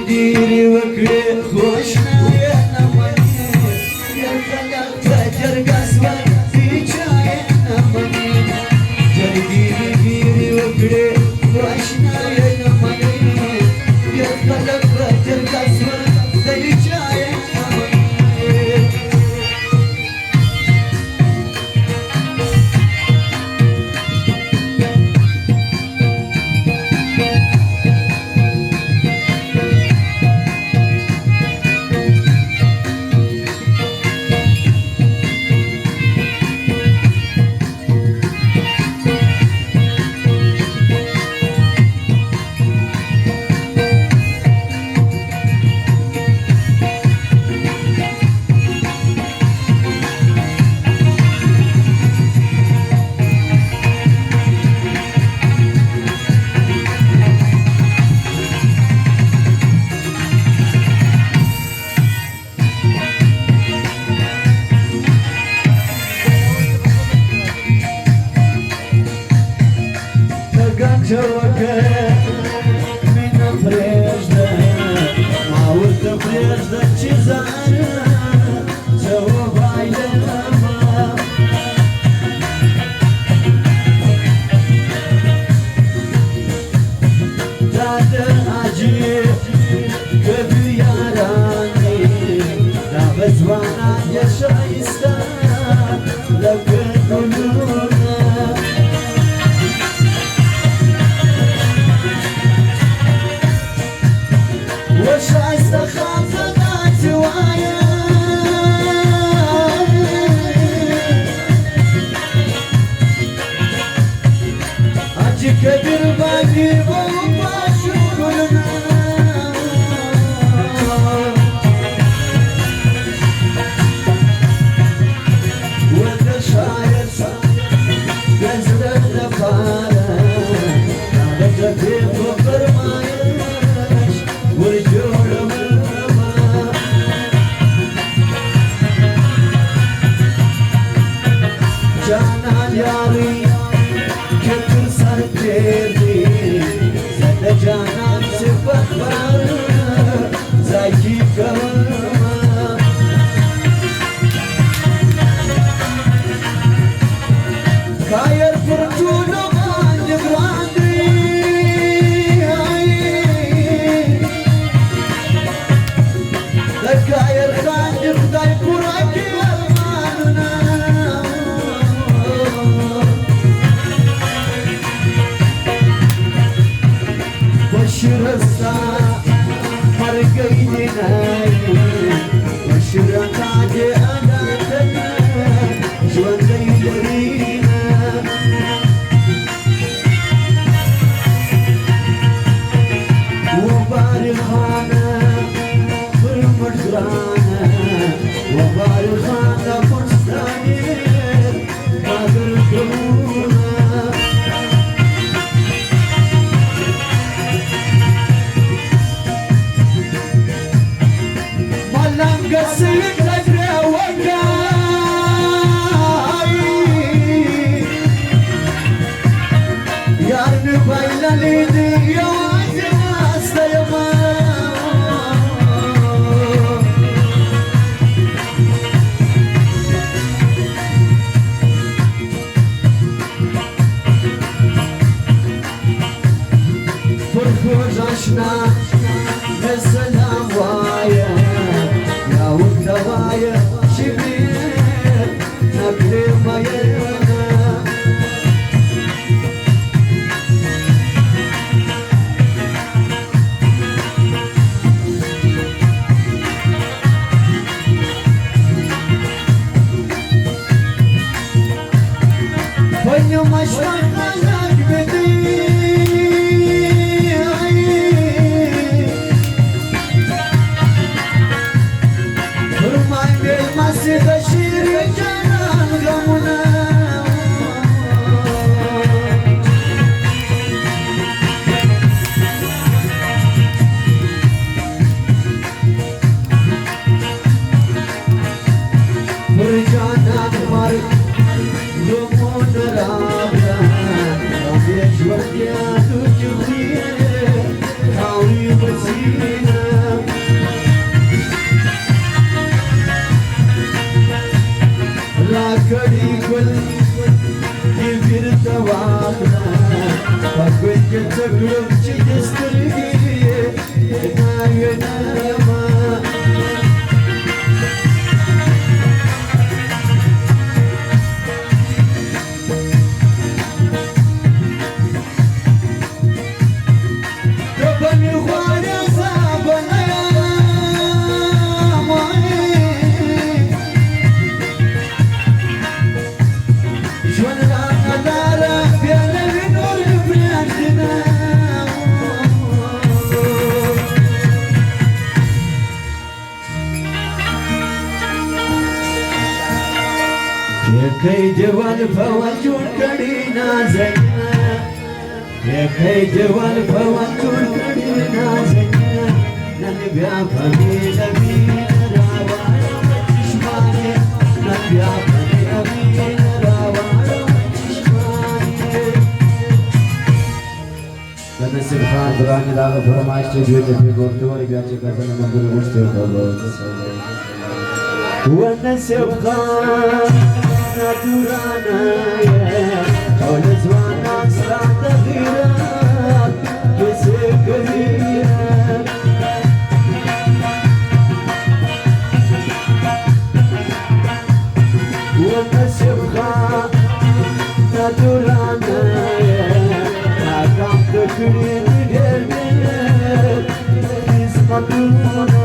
جرجيري وكري خوشنا يا نمني يا خلق فجر قسوة في شاي نمني جرجيري وكري خوشنا يا نمني يا خلق فجر قسوة في شاي نمني Yeah. کړي ګل دې بیرته واخله په ګل کې څه کړم چې د سترګې ناوینما کای جوان فوان جوړ کړي نازنینا کای جوان فوان جوړ کړي نازنینا نن بیا په دې راوړم چشمانه نن بیا په دې راوړم چشمانه د نصیب خان درانه دا فرمایش چې دوی ته ګورتوري بیا چې کله موږ ورسته کوو ونصیب خان Durana Ola zwana slata girat Kese kahirat Wana sibkha Na durana Akam takrin gelmet Ismatuna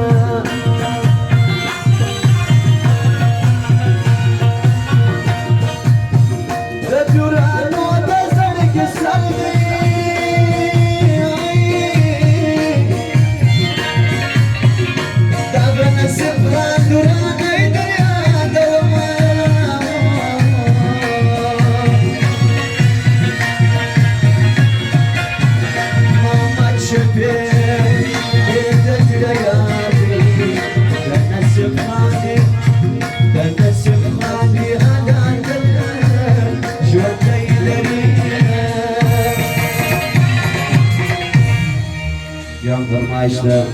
فرمایشته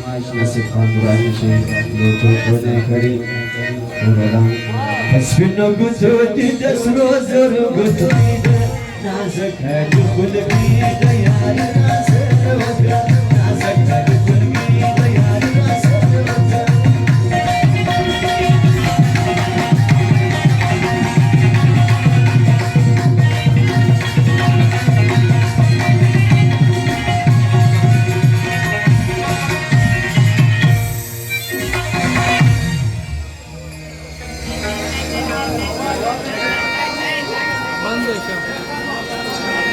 نصیب خان درانی شي لوټو ونه کړی وردا سپینو ګوتو دې د سرو زرو ګوتو دې نازک هډو خلګي د یار نازک وکړه نازک هډو خلګي د یار نازک وکړه बंद है क्या